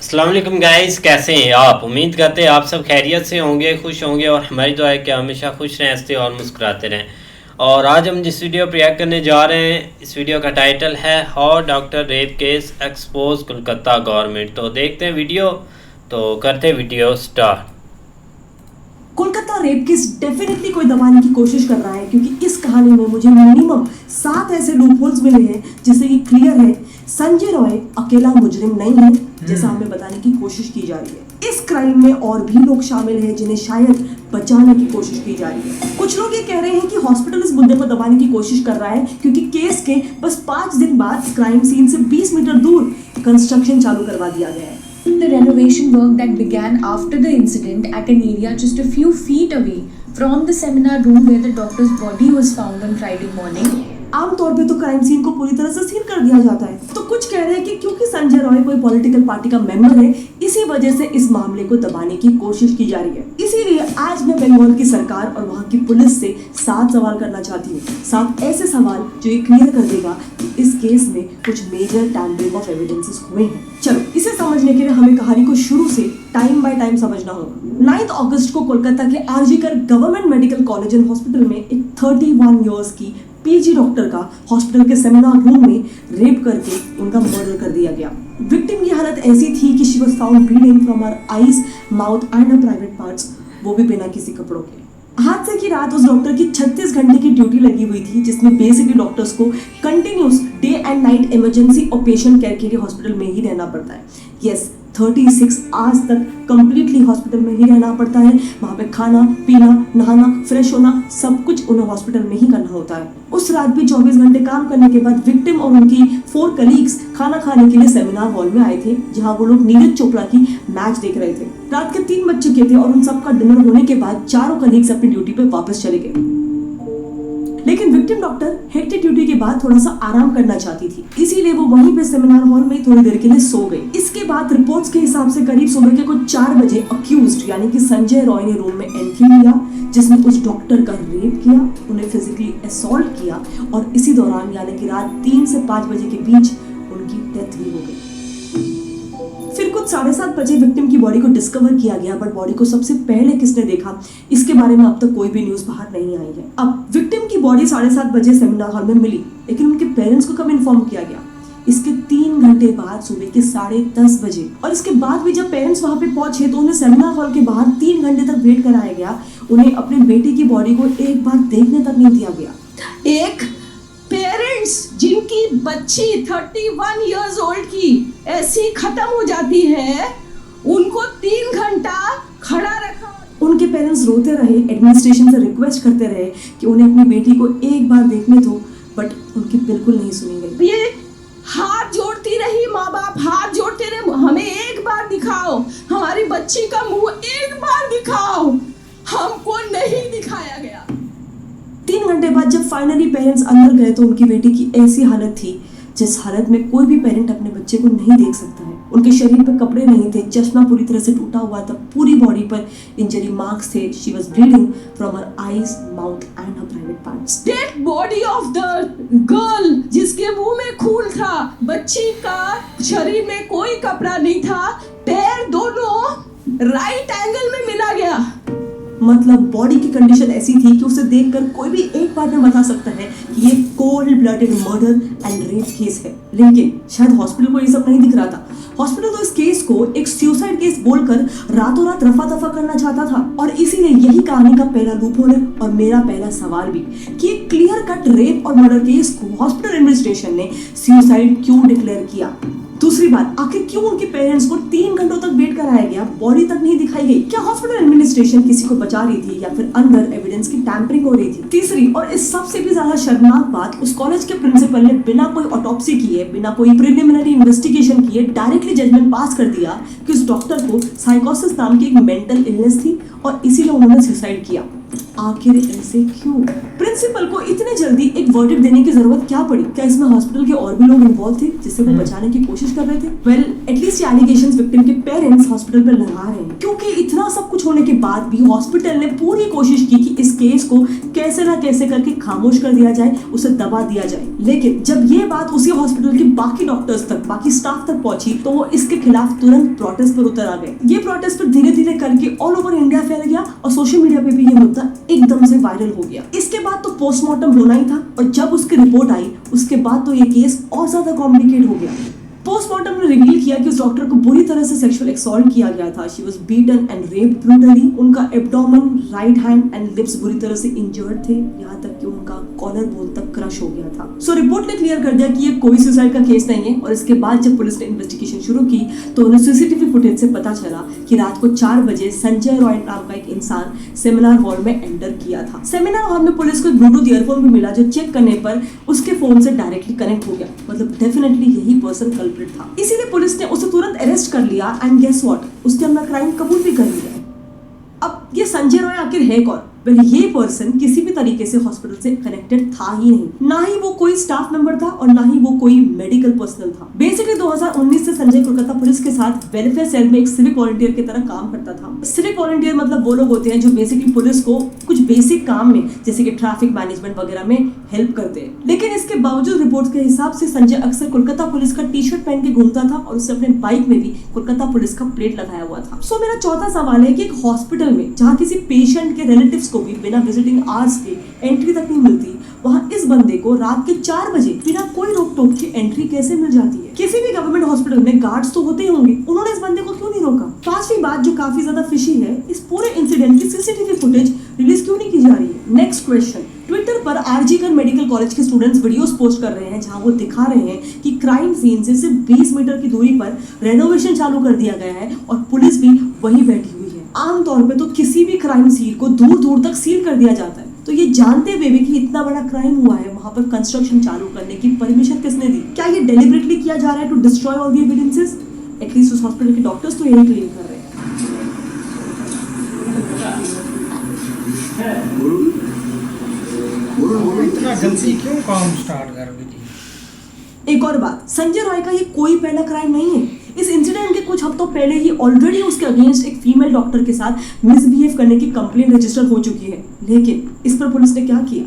अस्सलाम वालेकुम गाइस, कैसे हैं आप? उम्मीद करते हैं आप सब खैरियत से होंगे, खुश होंगे और हमारी दुआ है कि हमेशा खुश रहें, हंसते और मुस्कुराते रहें। और आज हम जिस वीडियो पर रिएक्ट करने जा रहे हैं, इस वीडियो का टाइटल है how doctor rape case expose Kolkata government. तो देखते हैं वीडियो, तो करते video start. Kolkata rape case definitely कोई दबाने की कोशिश कर रहा है, क्योंकि इस कहानी में मुझे मिनिमम 7 ऐसे लूपहोल्स मिले हैं जिससे कि क्लियर है संजय रॉय अकेला मुजरिम नहीं है, जैसा हमें बताने की कोशिश की जा रही है। इस क्राइम में और भी लोग शामिल हैं जिन्हें शायद बचाने की कोशिश की जा रही है। कुछ लोग ये कह रहे हैं कि हॉस्पिटल इस मुद्दे को दबाने की कोशिश कर रहा है, क्योंकि केस के बस 5 दिन बाद क्राइम सीन से 20 मीटर दूर कंस्ट्रक्शन चालू करवा दिया गया है। The renovation work that began after the incident at an area just a few feet away from the seminar room where the doctor's body was found on Friday morning. आमतौर पे तो crime scene को पूरी तरह से seal कर दिया जाता है, तो कुछ कह रहे हैं कि क्योंकि संजय रॉय कोई पॉलिटिकल पार्टी का मेंबर है, इसी वजह से इस मामले को दबाने की कोशिश की जा रही है। इसीलिए आज मैं बंगाल की सरकार और वहाँ की पुलिस से 7 सवाल करना चाहती हूँ। 7 ऐसे सवाल जो ये क्लियर कर देगा कि इस केस में कुछ मेजर टैम्परिंग ऑफ एविडेंसेस हुए हैं। चलो, इसे समझने के लिए हमें कहानी को शुरू से टाइम बाय टाइम समझना होगा। 9 अगस्त को कोलकाता के RG Kar government medical college and hospital में एक 31 इयर्स की पीजी डॉक्टर का हॉस्पिटल के सेमिनार रूम में रेप करके उनका मर्डर कर दिया गया। विक्टिम की हालत ऐसी थी कि she was found bleeding from her eyes, mouth and her private parts, वो भी बिना किसी कपड़ों के। हादसे की रात उस डॉक्टर की 36 घंटे की ड्यूटी लगी हुई थी, जिसमें बेसिकली डॉक्टर्स को continuous day and night emergency और पेशेंट केयर के लिए हॉस्पिटल में ही रहना पड़ता है। यस, 36 आवर्स तक कंप्लीटली हॉस्पिटल में ही रहना पड़ता है। वहाँ पे खाना पीना, नहाना, फ्रेश होना, सब कुछ उन्हें हॉस्पिटल में ही करना होता है। उस रात भी 24 घंटे काम करने के बाद विक्टिम और उनकी 4 कलीग्स खाना खाने के लिए सेमिनार हॉल में आए थे, जहाँ वो लोग नीरज चोपड़ा की मैच देख रहे थे। रात के 3 बज चुके थे और उन सबका डिनर होने के बाद चारों कलीग्स अपनी ड्यूटी पे वापस चले गए। लेकिन विक्टिम डॉक्टर हेक्टिक ड्यूटी के बाद थोड़ा सा आराम करना चाहती थी, इसीलिए वो वहीं पे सेमिनार हॉल में थोड़ी देर के लिए सो गई। इसके बाद रिपोर्ट्स के हिसाब से करीब सुबह के कुछ 4 बजे अक्यूज्ड यानी कि संजय रॉय ने रूम में एंट्री लिया, जिसमें उस डॉक्टर का रेप किया, उन्हें फिजिकली असॉल्ट किया और इसी दौरान यानी कि रात 3 से 5 बजे के बीच उनकी डेथ भी हो गई। फिर कुछ 7:30 बजे विक्टिम की बॉडी को डिस्कवर किया गया, बट बॉडी को सबसे पहले किसने देखा, इसके बारे में अब तक कोई भी न्यूज बाहर नहीं आई है। अब विक्टिम की बॉडी 7:30 बजे सेमिनार हॉल में मिली, लेकिन उनके पेरेंट्स को कब इन्फॉर्म किया गया? इसके 3 घंटे बाद सुबह के 10:30 बजे। और इसके बाद भी जब पेरेंट्स वहां पे पहुंचे तो उन्हें सेमिनार हॉल के बाहर 3 घंटे तक वेट कराया गया। उन्हें अपने बेटे की बॉडी को एक बार देखने तक नहीं दिया गया। एक पेरेंट्स जिनकी बच्ची 31 इयर्स ओल्ड की ऐसी खत्म हो जाती है, उनको 3 घंटा खड़ा रखा। उनके पेरेंट्स रोते रहे, एडमिनिस्ट्रेशन से रिक्वेस्ट करते रहे कि उन्हें अपनी बेटी को एक बार देखने दो, बट उनकी बिल्कुल नहीं सुनी गई। ये हाथ जोड़ती रही, माँ बाप हाथ जोड़ते रहे, हमें एक बार दिखाओ, हमारी बच्ची का मुंह एक बार दिखाओ, हमको नहीं दिखाया गया। 3 घंटे बाद जब फाइनली पेरेंट्स अंदर गए तो उनकी बेटी की ऐसी हालत थी जिस हालत में कोई भी पेरेंट अपने बच्चे को नहीं देख सकता है। उनके शरीर पर कपड़े नहीं थे, चश्मा पूरी तरह से टूटा हुआ था, पूरी बॉडी पर इंजरी मार्क्स थे। She was bleeding from her eyes, mouth and her private parts. Dead body of the girl, जिसके मुंह में खून था, बच्ची का शरीर में कोई कपड़ा नहीं था, पैर दोनों राइट एंगल में मिला गया। मतलब बॉडी की कंडीशन ऐसी थी कि उसे देखकर कोई भी एक बार में बता सकता है कि ये cold blooded murder and rape case है। लेकिन शायद हॉस्पिटल को ये सब नहीं दिख रहा था। हॉस्पिटल तो इस केस को एक सुसाइड केस बोलकर रातों रात रफा दफा करना चाहता था, और इसीलिए यही कहानी का पहला लूपहोल है और मेरा पहला सवाल भी कि एक क्लियर कट रेप और मर्डर केस को हॉस्पिटल एडमिनिस्ट्रेशन ने सुसाइड क्यों डिक्लेयर किया। दूसरी बात, आखिर क्यों उनके पेरेंट्स को 3 घंटों तक वेट कराया गया, बॉडी तक नहीं दिखाई गई? क्या हॉस्पिटल एडमिनिस्ट्रेशन किसी को बचा रही थी या फिर अंदर एविडेंस की टैंपरिंग हो रही थी? तीसरी और इस सबसे भी ज्यादा शर्मनाक बात, उस कॉलेज के प्रिंसिपल ने बिना कोई ऑटोप्सी किए, बिना कोई प्रिलिमिनरी इन्वेस्टिगेशन किए डायरेक्टली जजमेंट पास कर दिया कि उस डॉक्टर को साइकोसिस नाम की एक मेंटल इलनेस थी और इसीलिए उन्होंने सुसाइड किया। आखिर ऐसे क्यों? प्रिंसिपल को इतने जल्दी एक वर्डिक्ट देने की जरूरत क्या पड़ी? क्या इसमें हॉस्पिटल के और भी लोग इन्वॉल्व थे जिसे वो बचाने की कोशिश कर रहे थे? वेल, एटलीस्ट ये एलिगेशंस विक्टिम के पेरेंट्स हॉस्पिटल पर लगा रहे हैं, क्योंकि इतना सब कुछ होने के बाद भी हॉस्पिटल ने पूरी कोशिश की कि इस केस को कैसे ना कैसे करके खामोश कर दिया जाए, उसे दबा दिया जाए। लेकिन जब ये बात उसी हॉस्पिटल के बाकी डॉक्टर्स तक, बाकी स्टाफ तक पहुंची तो वो इसके खिलाफ तुरंत प्रोटेस्ट पर उतर आ गए। ये प्रोटेस्ट पर धीरे धीरे करके ऑल ओवर इंडिया फैल गया और सोशल मीडिया पे भी ये मुद्दा एकदम से वायरल हो गया। इसके बाद तो पोस्टमार्टम होना ही था और जब उसकी रिपोर्ट आई उसके बाद तो ये केस और ज्यादा कॉम्प्लिकेट हो गया। पोस्टमार्टम ने रिवील किया कि उस डॉक्टर को बुरी तरह से सेक्सुअल असॉल्ट किया गया था। She was beaten and raped brutally. उनका abdomen, right hand and lips बुरी तरह से इंजर्ड थे, यहाँ तक कि उनका कॉलर बोन तक क्रश हो गया था। सो रिपोर्ट ने क्लियर कर दिया कि ये कोई सुसाइड का केस नहीं है। और इसके बाद जब पुलिस ने इन्वेस्टिगेशन शुरू की तो उन्हें सीसीटीवी फुटेज से पता चला कि रात को 4 बजे संजय रॉय नाम का एक इंसान सेमिनार हॉल में एंटर किया था। सेमिनार हॉल में पुलिस को एक ब्लूटूथ ईयरफोन भी मिला जो चेक करने पर उसके फोन से डायरेक्टली कनेक्ट हो गया। मतलब डेफिनेटली यही पर्सन कल्प्रिट था। इसीलिए पुलिस ने उसे तुरंत अरेस्ट कर लिया एंड गेस व्हाट, उसने अपना क्राइम कबूल भी कर लिया। अब ये संजय रॉय आखिर है कौन? वेल, ये पर्सन किसी भी तरीके से हॉस्पिटल से कनेक्टेड था ही नहीं। ना ही वो कोई स्टाफ मेंबर था और ना ही वो कोई मेडिकल पर्सनल था। बेसिकली 2019 से संजय कोलकाता पुलिस के साथ वेलफेयर सेल में एक सिविक वॉलंटियर की तरह काम करता था। सिविक वॉलंटियर मतलब वो लोग होते हैं जो बेसिकली पुलिस को कुछ बेसिक काम में जैसे कि ट्रैफिक मैनेजमेंट वगैरह में हेल्प करते हैं। लेकिन इसके बावजूद रिपोर्ट्स के हिसाब से संजय अक्सर कोलकाता पुलिस का टी शर्ट पहन के घूमता था और उसने अपने बाइक में भी कोलकाता पुलिस का प्लेट लगाया हुआ था। सो मेरा चौथा सवाल है कि एक हॉस्पिटल में जहाँ किसी पेशेंट के रिलेटिव्स को भी बिना विजिटिंग आवर्स के एंट्री तक नहीं मिलती, वहाँ इस बंदे को रात के 4 बजे बिना कोई रोक टोक के एंट्री कैसे मिल जाती है? किसी भी गवर्नमेंट हॉस्पिटल में गार्ड्स तो होते ही होंगे, उन्होंने इस बंदे को क्यों नहीं रोका? पांचवी बात जो काफी ज्यादा फिशी है, इस पूरे इंसिडेंट की सीसीटीवी फुटेज रिलीज क्यों नहीं की जा रही है? नेक्स्ट क्वेश्चन, ट्विटर पर आरजीकर मेडिकल कॉलेज के स्टूडेंट्स वीडियोस पोस्ट कर रहे हैं जहां वो दिखा रहे हैं कि क्राइम सीन से सिर्फ 20 मीटर की दूरी पर रेनोवेशन चालू कर दिया गया है और पुलिस भी वहीं बैठी हुई है। आमतौर पे तो किसी भी क्राइम सीन को दूर दूर तक सील कर दिया जाता है, तो ये जानते हुए भी कि इतना बड़ा क्राइम हुआ है वहां पर कंस्ट्रक्शन चालू करने की परमिशन किसने दी? क्या ये डेलिबरेटली किया जा रहा है to destroy all the evidences? At least उस हॉस्पिटल के डॉक्टर्स तो यही क्लेम कर रहे हैं। इतना जल्दी क्यों काम स्टार्ट कर दी? एक और बात, संजय रॉय का ये कोई पहला क्राइम नहीं है। इस इंसिडेंट के कुछ हफ्तों पहले ही ऑलरेडी उसके अगेंस्ट एक फीमेल डॉक्टर के साथ मिसबिहेव करने की कंप्लेंट रजिस्टर हो चुकी है, लेकिन इस पर पुलिस ने क्या किया?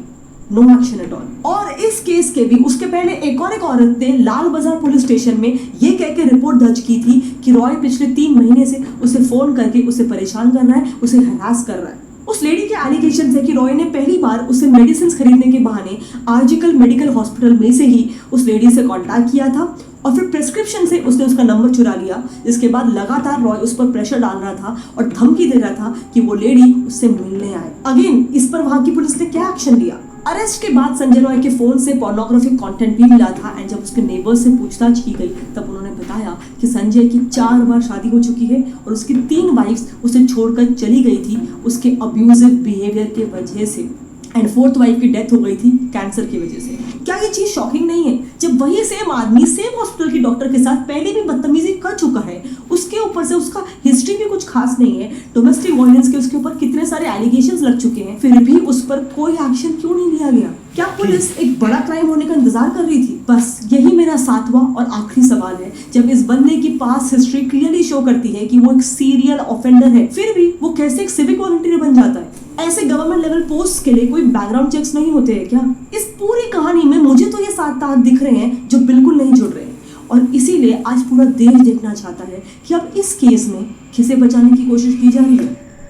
No action at all. और इस केस के भी उसके पहले एक औरत ने लाल बाजार पुलिस स्टेशन में ये कह के रिपोर्ट दर्ज की थी कि रॉय पिछले 3 महीने से उसे फोन करके उसे परेशान कर रहा है, उसे हरास कर रहा है। उस लेडी के एलिगेशन है कि रॉय ने पहली बार उसे मेडिसिन खरीदने के बहाने आरजीकर मेडिकल हॉस्पिटल में से ही उस लेडी से कांटेक्ट किया था और फिर प्रिस्क्रिप्शन से उसने उसका नंबर चुरा लिया, जिसके बाद लगातार रॉय उस पर प्रेशर डाल रहा था और धमकी दे रहा था कि वो लेडी उससे मिलने आए। अगेन इस पर वहां की पुलिस ने क्या एक्शन लिया? अरेस्ट के बाद संजय रॉय के फोन से पोर्नोग्राफिक कंटेंट भी मिला था एंड जब उसके नेबर्स से पूछताछ की गई तब उन्होंने बताया कि संजय की 4 बार शादी हो चुकी है और उसकी 3 वाइफ्स उसे छोड़कर चली गई थी उसके अब्यूजिव बिहेवियर के वजह से एंड 4th वाइफ की डेथ हो गई थी कैंसर की वजह से। क्या ये चीज शॉकिंग नहीं है? जब वही सेम आदमी सेम हॉस्पिटल के डॉक्टर के साथ पहले भी बदतमीजी कर चुका है, उसके ऊपर से उसका हिस्ट्री भी कुछ खास नहीं है, डोमेस्टिक वायलेंस के उसके ऊपर कितने सारे एलिगेशंस लग चुके हैं, फिर भी उस पर कोई एक्शन क्यों नहीं लिया गया? क्या पुलिस एक बड़ा क्राइम होने का इंतजार कर रही थी? बस यही मेरा 7वां और आखिरी सवाल है। जब इस बंदे की पास हिस्ट्री क्लियरली शो करती है कि वो एक सीरियल ऑफेंडर है, फिर भी वो कैसे एक सिविक वॉलंटियर बन जाता है? ऐसे गवर्नमेंट लेवल पोस्ट के लिए कोई बैकग्राउंड चेक्स नहीं होते हैं क्या? इस पूरी कहानी में मुझे तो ये 7 तार दिख रहे हैं जो बिल्कुल नहीं जुड़ रहे हैं और इसीलिए आज पूरा देश देखना चाहता है कि अब इस केस में किसे बचाने की कोशिश की जा रही है।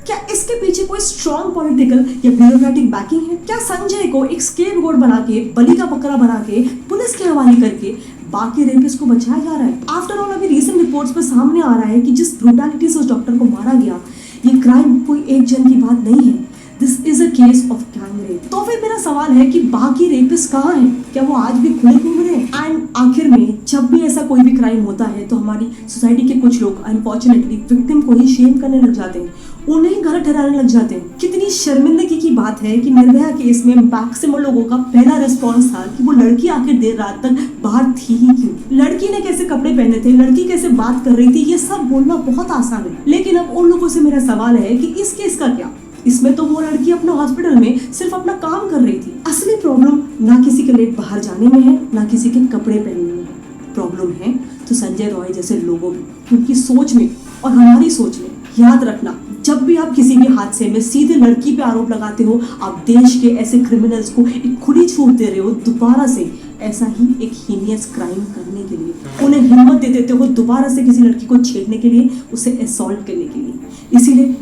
क्या इसके पीछे कोई स्ट्रॉन्ग पॉलिटिकल या ब्यूरोक्रेटिक बैकिंग है? क्या संजय को एक स्केपगोट बना के, बलि का बकरा बना के पुलिस के हवाले करके बाकी रेपिस्ट को बचाया जा रहा है? आफ्टर ऑल अभी रीसेंट रिपोर्ट्स पर सामने आ रहा है कि जिस ब्रूटैलिटी से उस डॉक्टर को मारा गया, ये क्राइम कोई एक जन की बात नहीं है। This is a case of gang rape. तो फिर मेरा सवाल है कि बाकी रेपिस्ट कहाँ हैं? क्या वो आज भी खुले घूम रहे हैं? एंड आखिर में जब भी ऐसा कोई भी क्राइम होता है तो हमारी सोसाइटी के कुछ लोग अनफॉर्चुनेटली विक्टिम को ही शेम करने लग जाते हैं, उन्हें गलत ठहराने लग जाते हैं। कितनी शर्मिंदगी की बात है कि निर्भया केस में मैक्सिमम लोगों का पहला रिस्पॉन्स था कि वो लड़की आखिर देर रात तक बाहर थी ही क्यों, लड़की ने कैसे कपड़े पहने थे, लड़की कैसे बात कर रही थी, ये सब बोलना बहुत आसान है। लेकिन अब उन लोगों से मेरा सवाल है कि इस केस का क्या? इसमें तो वो लड़की अपने हॉस्पिटल में सिर्फ अपना काम कर रही थी। असली प्रॉब्लम ना किसी के लेट बाहर जाने में है, ना किसी के कपड़े पहनने में है। प्रॉब्लम है तो संजय रॉय जैसे लोगों में, उनकी सोच में और हमारी सोच में। याद रखना, जब भी आप किसी भी हादसे में सीधे लड़की पे आरोप लगाते हो, आप देश के ऐसे क्रिमिनल्स को एक खुली छूट दे रहे हो दोबारा से ऐसा ही एक हीनियस क्राइम करने के लिए। उन्हें हिम्मत दे देते हो दोबारा से किसी लड़की को छेड़ने के लिए, उसे असॉल्ट करने के लिए। इसीलिए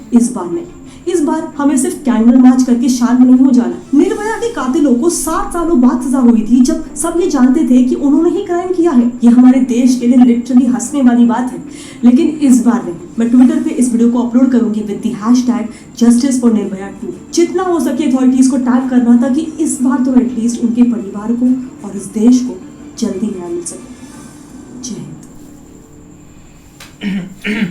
इस बार हमें सिर्फ कैंडल मार्च करके शांत नहीं हो जाना। निर्भया के कातिलों को 7 सालों बाद सजा हुई थी, जब सब ये जानते थे कि उन्होंने ही क्राइम किया है। ये हमारे देश के लिए लिटरली हंसने वाली बात है। लेकिन इस बार नहीं। मैं ट्विटर पे इस वीडियो को अपलोड करूंगी with the hashtag justice for Nirbhaya 2। जितना हो सके अथॉरिटीज को टैग करना, ताकि इस बार तो एटलीस्ट उनके परिवार को और इस देश को जल्दी न्याय मिल सके। जय हिंद।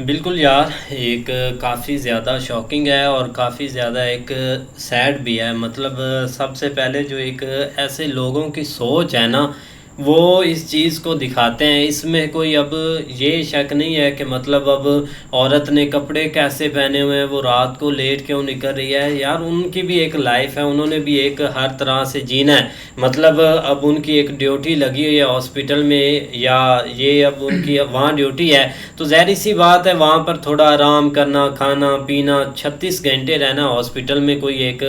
बिल्कुल यार, एक काफ़ी ज़्यादा शॉकिंग है और काफ़ी ज़्यादा एक सैड भी है। मतलब सबसे पहले जो एक ऐसे लोगों की सोच है ना, वो इस चीज़ को दिखाते हैं। इसमें कोई अब ये शक नहीं है कि मतलब अब औरत ने कपड़े कैसे पहने हुए हैं, वो रात को लेट क्यों निकल रही है। यार उनकी भी एक लाइफ है, उन्होंने भी एक हर तरह से जीना है। मतलब अब उनकी एक ड्यूटी लगी हुई है हॉस्पिटल में, या ये अब उनकी वहाँ ड्यूटी है, तो ज़ाहिर सी बात है वहाँ पर थोड़ा आराम करना, खाना पीना, 36 घंटे रहना हॉस्पिटल में कोई एक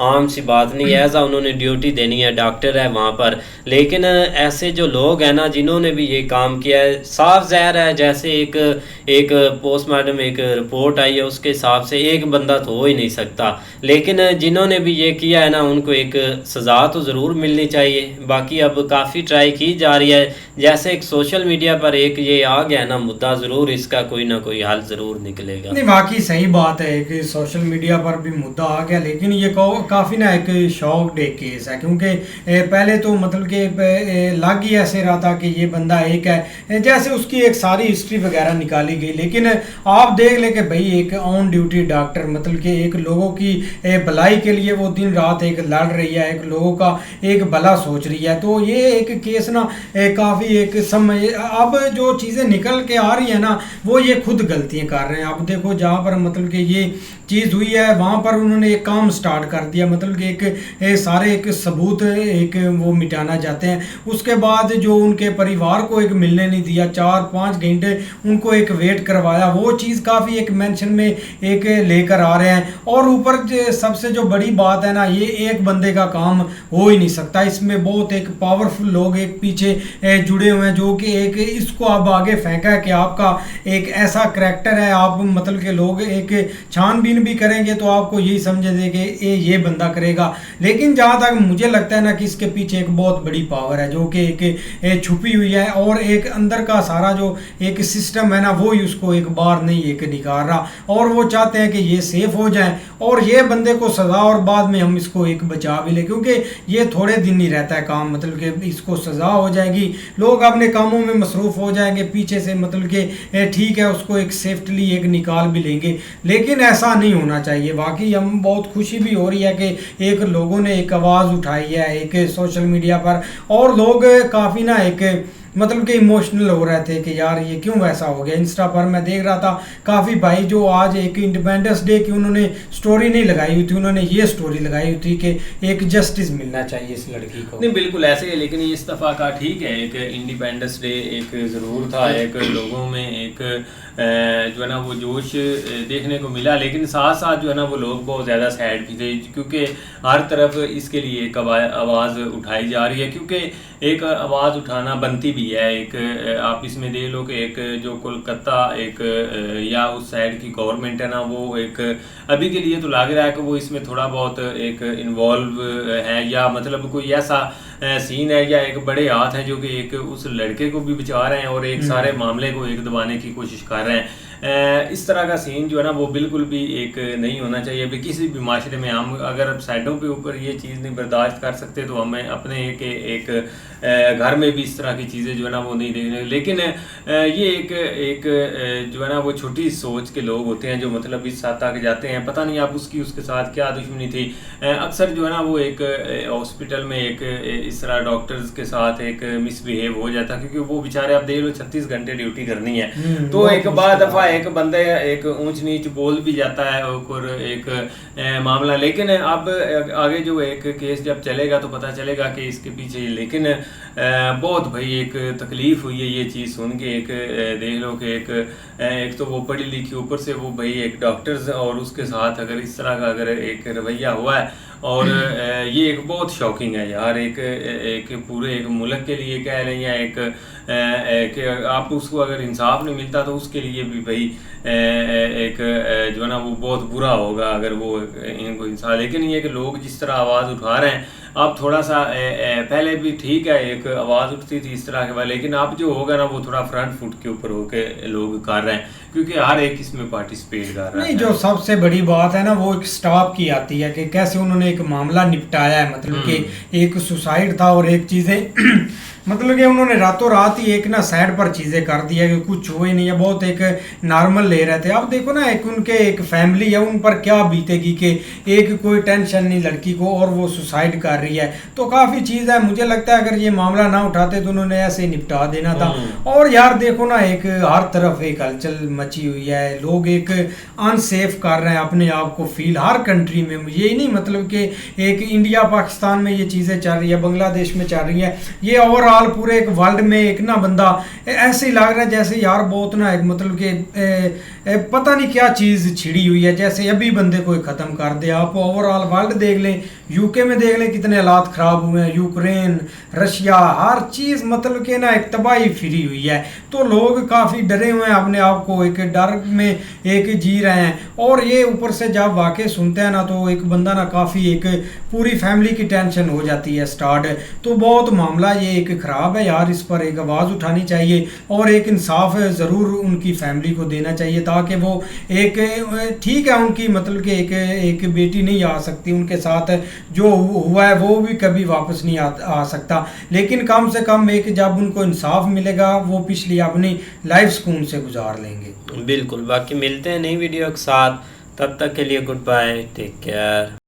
आम सी बात नहीं है। ऐसा उन्होंने ड्यूटी देनी है, डॉक्टर है वहाँ पर। लेकिन ऐसे जो लोग हैं ना जिन्होंने भी ये काम किया है, साफ ज़ाहिर है जैसे एक पोस्टमार्टम एक रिपोर्ट आई है उसके हिसाब से एक बंदा तो हो ही नहीं सकता। लेकिन जिन्होंने भी ये किया है ना उनको एक सज़ा तो ज़रूर मिलनी चाहिए। बाकी अब काफ़ी ट्राई की जा रही है, जैसे एक सोशल मीडिया पर एक ये आ गया है ना मुद्दा, ज़रूर इसका कोई ना कोई हल ज़रूर निकलेगा। नहीं वाकई सही बात है कि सोशल मीडिया पर भी मुद्दा आ गया, लेकिन ये काफ़ी ना एक शॉक्ड एक केस है। क्योंकि पहले तो मतलब कि लग ही ऐसे रहा था कि ये बंदा एक है, जैसे उसकी एक सारी हिस्ट्री वगैरह निकाली गई। लेकिन आप देख ले कि भाई एक ऑन ड्यूटी डॉक्टर, मतलब कि एक लोगों की भलाई के लिए वो दिन रात एक लड़ रही है, एक लोगों का एक भला सोच रही है। तो ये एक केस ना काफ़ी एक समय, अब जो चीज़ें निकल के आ रही है ना वो ये खुद गलतियाँ कर रहे हैं। अब देखो जहाँ पर मतलब कि ये चीज़ हुई है वहाँ पर उन्होंने एक काम स्टार्ट कर दिया, मतलब कि एक सारे एक सबूत एक वो मिटाना चाहते हैं। उसके बाद जो उनके परिवार को एक मिलने नहीं दिया, 4-5 घंटे उनको एक वेट करवाया, वो चीज़ काफ़ी एक मेंशन में एक लेकर आ रहे हैं। और ऊपर सबसे जो बड़ी बात है ना, ये एक बंदे का काम हो ही नहीं सकता, इसमें बहुत एक पावरफुल लोग एक पीछे जुड़े हुए हैं, जो कि एक इसको अब आगे फेंका है कि आपका एक ऐसा करैक्टर है, आप मतलब कि लोग एक छानबीन भी करेंगे तो आपको यही समझेंगे कि ये बंदा करेगा। लेकिन जहाँ तक मुझे लगता है ना कि इसके पीछे एक बहुत बड़ी पावर है जो कि एक छुपी हुई है, और एक अंदर का सारा जो एक सिस्टम है ना वो ही उसको एक बार नहीं एक निकाल रहा, और वो चाहते हैं कि ये सेफ हो जाए और ये बंदे को सजा और बाद में हम इसको एक बचा भी ले, क्योंकि ये थोड़े दिन ही रहता है काम, मतलब कि इसको सजा हो जाएगी, लोग अपने कामों में मसरूफ हो जाएंगे, पीछे से मतलब कि ठीक है उसको एक सेफ्टली एक निकाल भी लेंगे। लेकिन ऐसा नहीं होना चाहिए। वाकई हम बहुत खुशी भी हो रही है कि एक लोगों ने एक आवाज़ उठाई है एक सोशल मीडिया पर, और लोग काफ़ी ना एक मतलब कि इमोशनल हो रहे थे कि यार ये क्यों वैसा हो गया। इंस्टा पर मैं देख रहा था काफ़ी भाई जो आज एक इंडिपेंडेंस डे की उन्होंने स्टोरी नहीं लगाई हुई थी, उन्होंने ये स्टोरी लगाई हुई थी कि एक जस्टिस मिलना चाहिए इस लड़की को। नहीं बिल्कुल ऐसे है, लेकिन इस दफ़ा का ठीक है, एक इंडिपेंडेंस डे एक ज़रूर था, एक लोगों में एक जो है ना वो जोश देखने को मिला। लेकिन साथ साथ जो है ना वो लोग बहुत ज़्यादा सैड भी थे, क्योंकि हर तरफ इसके लिए एक आवाज़ उठाई जा रही है, क्योंकि एक आवाज़ उठाना बनती भी है। एक आप इसमें देख लो कि एक जो कोलकाता एक या उस साइड की गवर्नमेंट है ना, वो एक अभी के लिए तो लग रहा है कि वो इसमें थोड़ा बहुत एक इन्वॉल्व है, या मतलब कोई ऐसा सीन है या एक बड़े हाथ हैं जो कि एक उस लड़के को भी बचा रहे हैं और एक सारे मामले को एक दबाने की कोशिश कर रहे हैं। इस तरह का सीन जो है ना वो बिल्कुल भी एक नहीं होना चाहिए। अभी किसी भी माशरे में हम अगर साइडों पे ऊपर ये चीज़ नहीं बर्दाश्त कर सकते तो हमें अपने एक घर में भी इस तरह की चीज़ें जो है ना वो नहीं देखने। लेकिन ये एक जो है ना वो छोटी सोच के लोग होते हैं जो मतलब इस हद तक जाते हैं, पता नहीं आप उसके साथ क्या दुश्मनी थी। अक्सर जो है ना वो एक हॉस्पिटल में एक इस तरह डॉक्टर्स के साथ एक मिसबिहेव हो जाता, क्योंकि वो बेचारे आप देख लो 36 घंटे ड्यूटी करनी है, तो एक बाद दफ़ा एक बंदे एक ऊंच नीच बोल भी जाता है और एक मामला। लेकिन अब आगे जो एक केस जब चलेगा तो पता चलेगा कि इसके पीछे, लेकिन बहुत भाई एक तकलीफ हुई है ये चीज़ सुन के। एक देख लो कि एक तो वो पढ़ी लिखी, ऊपर से वो भाई एक डॉक्टर्स, और उसके साथ अगर इस तरह का अगर एक रवैया हुआ है, और ये एक बहुत शॉकिंग है यार। एक पूरे एक मुल्क के लिए कह रहे हैं, एक आप उसको अगर इंसाफ नहीं मिलता तो उसके लिए भी भाई एक जो है ना वो बहुत बुरा होगा अगर वो इनको इंसाफ। लेकिन ये कि लोग जिस तरह आवाज़ उठा रहे हैं, अब थोड़ा सा पहले भी ठीक है एक आवाज़ उठती थी इस तरह के बाद, लेकिन अब जो होगा ना वो थोड़ा फ्रंट फुट के ऊपर होके लोग कर रहे हैं, क्योंकि हर एक इसमें पार्टिसिपेट कर रहा है। नहीं, जो सबसे बड़ी बात है ना वो एक स्टाफ की आती है कि कैसे उन्होंने एक मामला निपटाया है। मतलब कि एक सुसाइड था और एक चीज़ें मतलब कि उन्होंने रातों रात ही एक ना साइड पर चीज़ें कर दी है कि कुछ हुए नहीं है, बहुत एक नॉर्मल ले रहे थे। अब देखो ना एक उनके एक फैमिली है, उन पर क्या बीतेगी कि एक कोई टेंशन नहीं लड़की को और वो सुसाइड कर रही है, तो काफ़ी चीज़ है। मुझे लगता है अगर ये मामला ना उठाते तो उन्होंने ऐसे निपटा देना था। और यार देखो ना एक हर तरफ एक हलचल मची हुई है, लोग एक अनसेफ कर रहे हैं अपने आप को फील हर कंट्री में। ये नहीं मतलब कि एक इंडिया पाकिस्तान में ये चीज़ें चल रही है, बांग्लादेश में चल रही है, ये ओवरऑल पूरे एक वर्ल्ड में एक ना बंदा ऐसे ही लग रहा है जैसे यार बहुत ना एक मतलब कि पता नहीं क्या चीज़ छिड़ी हुई है, जैसे अभी बंदे को ख़त्म कर दे। आप ओवरऑल वर्ल्ड देख लें, यूके में देख लें कितने हालात ख़राब हुए हैं, यूक्रेन, रशिया, हर चीज़ मतलब कि ना एक तबाही फिरी हुई है। तो लोग काफ़ी डरे हुए हैं, अपने आप को एक डर में एक जी रहे हैं। और ये ऊपर से जब वाक़े सुनते हैं ना तो एक बंदा ना काफ़ी एक पूरी फैमिली की टेंशन हो जाती है स्टार्ट। तो बहुत मामला ये एक ख़राब है यार, इस पर एक आवाज़ उठानी चाहिए और एक इंसाफ ज़रूर उनकी फैमिली को देना चाहिए, ताकि वो एक ठीक है उनकी मतलब कि एक बेटी नहीं आ सकती, उनके साथ जो हुआ है वो भी कभी वापस नहीं आ सकता, लेकिन कम से कम एक जब उनको इंसाफ मिलेगा वो पिछली अपनी लाइफ सुकून से गुजार लेंगे। बिल्कुल। बाकी मिलते हैं नई वीडियो के साथ, तब तक के लिए गुड बाय, टेक केयर।